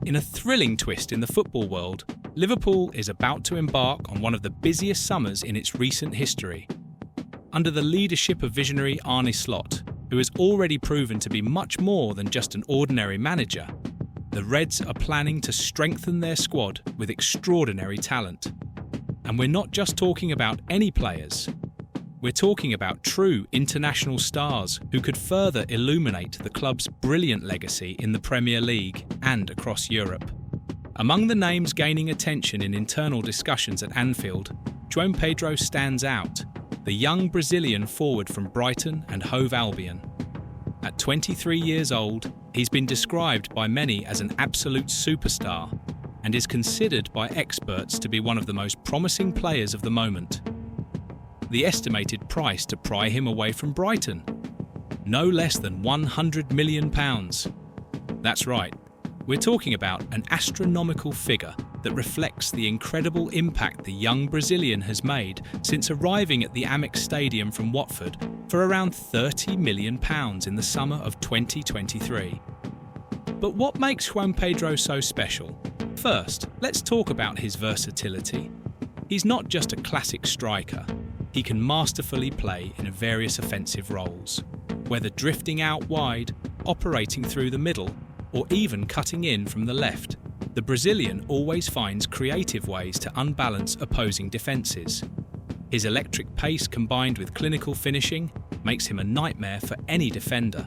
In a thrilling twist in the football world, Liverpool is about to embark on one of the busiest summers in its recent history. Under the leadership of visionary Arne Slot, who has already proven to be much more than just an ordinary manager, the Reds are planning to strengthen their squad with extraordinary talent. And we're not just talking about any players. We're talking about true international stars who could further illuminate the club's brilliant legacy in the Premier League and across Europe. Among the names gaining attention in internal discussions at Anfield, João Pedro stands out, the young Brazilian forward from Brighton and Hove Albion. At 23 years old, he's been described by many as an absolute superstar and is considered by experts to be one of the most promising players of the moment. The estimated price to pry him away from Brighton? No less than £100 million. That's right, we're talking about an astronomical figure that reflects the incredible impact the young Brazilian has made since arriving at the Amex Stadium from Watford for around £30 million in the summer of 2023. But what makes João Pedro so special? First, let's talk about his versatility. He's not just a classic striker. He can masterfully play in various offensive roles, whether drifting out wide, operating through the middle, or even cutting in from the left. The Brazilian always finds creative ways to unbalance opposing defences. His electric pace combined with clinical finishing makes him a nightmare for any defender.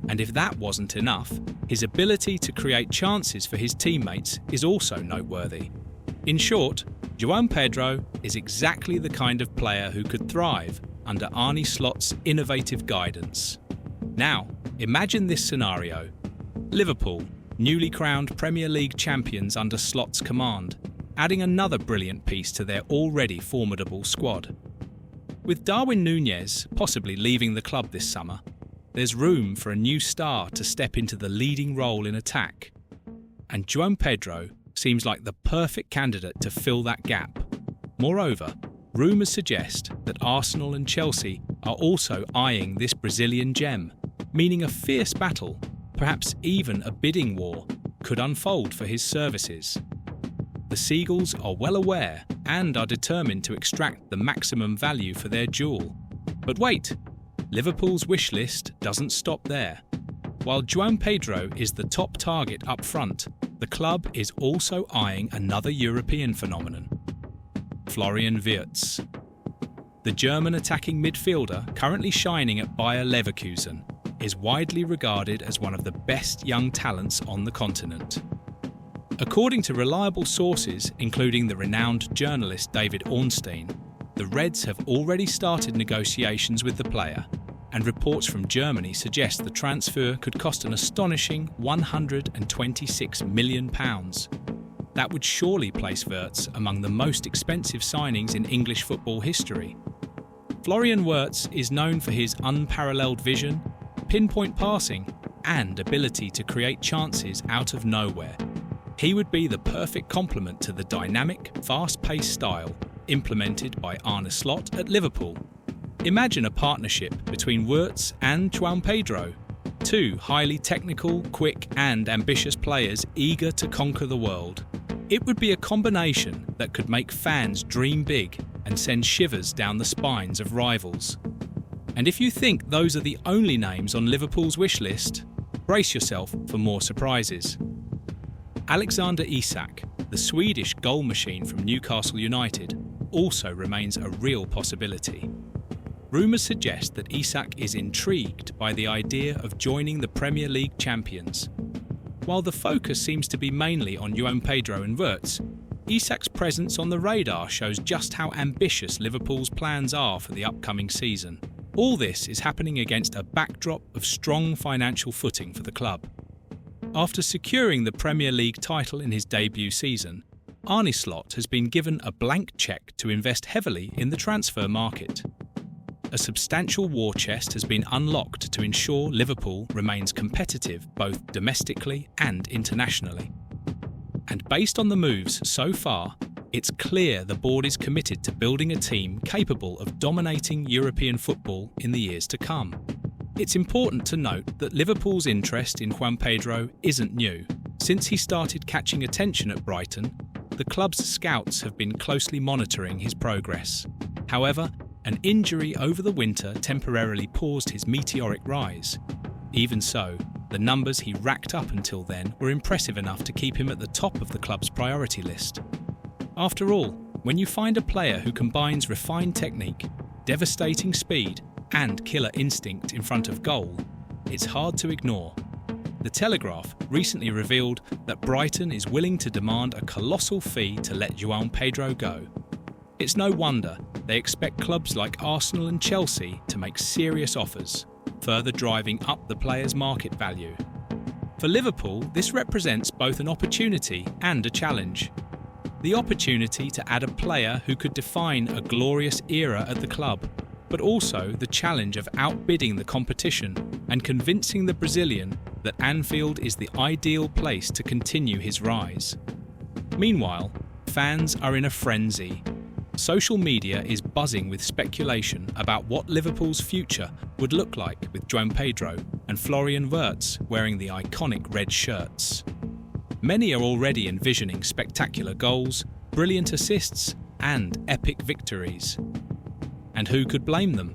And if that wasn't enough, his ability to create chances for his teammates is also noteworthy. In short, João Pedro is exactly the kind of player who could thrive under Arne Slot's innovative guidance. Now, imagine this scenario. Liverpool, newly crowned Premier League champions under Slot's command, adding another brilliant piece to their already formidable squad. With Darwin Núñez possibly leaving the club this summer, there's room for a new star to step into the leading role in attack. And João Pedro seems like the perfect candidate to fill that gap. Moreover, rumours suggest that Arsenal and Chelsea are also eyeing this Brazilian gem, meaning a fierce battle, perhaps even a bidding war, could unfold for his services. The Seagulls are well aware and are determined to extract the maximum value for their jewel. But wait, Liverpool's wish list doesn't stop there. While João Pedro is the top target up front, the club is also eyeing another European phenomenon, Florian Wirtz. The German attacking midfielder, currently shining at Bayer Leverkusen, is widely regarded as one of the best young talents on the continent. According to reliable sources, including the renowned journalist David Ornstein, the Reds have already started negotiations with the player, and reports from Germany suggest the transfer could cost an astonishing £126 million. That would surely place Wirtz among the most expensive signings in English football history. Florian Wirtz is known for his unparalleled vision, pinpoint passing, and ability to create chances out of nowhere. He would be the perfect complement to the dynamic, fast-paced style implemented by Arne Slot at Liverpool. Imagine a partnership between Wirtz and João Pedro, two highly technical, quick and ambitious players eager to conquer the world. It would be a combination that could make fans dream big and send shivers down the spines of rivals. And if you think those are the only names on Liverpool's wish list, brace yourself for more surprises. Alexander Isak, the Swedish goal machine from Newcastle United, also remains a real possibility. Rumours suggest that Isak is intrigued by the idea of joining the Premier League champions. While the focus seems to be mainly on João Pedro and Wirtz, Isak's presence on the radar shows just how ambitious Liverpool's plans are for the upcoming season. All this is happening against a backdrop of strong financial footing for the club. After securing the Premier League title in his debut season, Arne Slot has been given a blank cheque to invest heavily in the transfer market. A substantial war chest has been unlocked to ensure Liverpool remains competitive both domestically and internationally. And based on the moves so far, it's clear the board is committed to building a team capable of dominating European football in the years to come. It's important to note that Liverpool's interest in João Pedro isn't new. Since he started catching attention at Brighton, the club's scouts have been closely monitoring his progress. However, an injury over the winter temporarily paused his meteoric rise. Even so, the numbers he racked up until then were impressive enough to keep him at the top of the club's priority list. After all, when you find a player who combines refined technique, devastating speed, and killer instinct in front of goal, it's hard to ignore. The Telegraph recently revealed that Brighton is willing to demand a colossal fee to let João Pedro go. It's no wonder they expect clubs like Arsenal and Chelsea to make serious offers, further driving up the player's market value. For Liverpool, this represents both an opportunity and a challenge. The opportunity to add a player who could define a glorious era at the club, but also the challenge of outbidding the competition and convincing the Brazilian that Anfield is the ideal place to continue his rise. Meanwhile, fans are in a frenzy. Social media is buzzing with speculation about what Liverpool's future would look like with João Pedro and Florian Wirtz wearing the iconic red shirts. Many are already envisioning spectacular goals, brilliant assists, and epic victories. And who could blame them?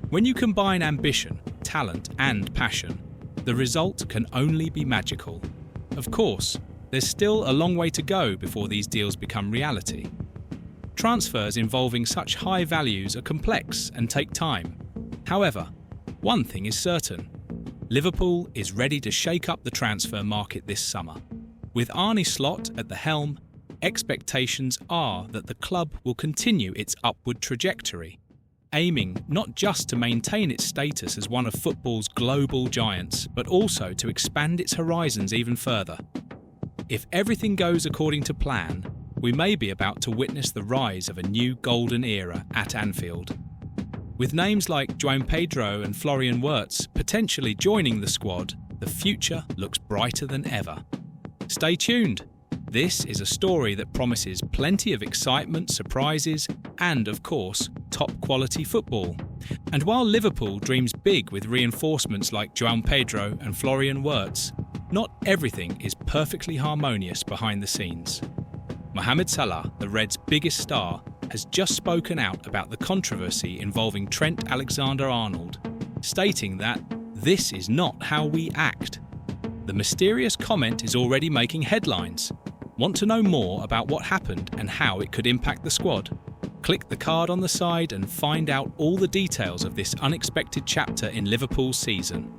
When you combine ambition, talent, and passion, the result can only be magical. Of course, there's still a long way to go before these deals become reality. Transfers involving such high values are complex and take time. However, one thing is certain: Liverpool is ready to shake up the transfer market this summer. With Arne Slot at the helm, expectations are that the club will continue its upward trajectory, aiming not just to maintain its status as one of football's global giants, but also to expand its horizons even further. If everything goes according to plan, we may be about to witness the rise of a new golden era at Anfield. With names like João Pedro and Florian Wirtz potentially joining the squad, the future looks brighter than ever. Stay tuned. This is a story that promises plenty of excitement, surprises, and, of course, top-quality football. And while Liverpool dreams big with reinforcements like João Pedro and Florian Wirtz, not everything is perfectly harmonious behind the scenes. Mohamed Salah, the Reds' biggest star, has just spoken out about the controversy involving Trent Alexander-Arnold, stating that "this is not how we act." The mysterious comment is already making headlines. Want to know more about what happened and how it could impact the squad? Click the card on the side and find out all the details of this unexpected chapter in Liverpool's season.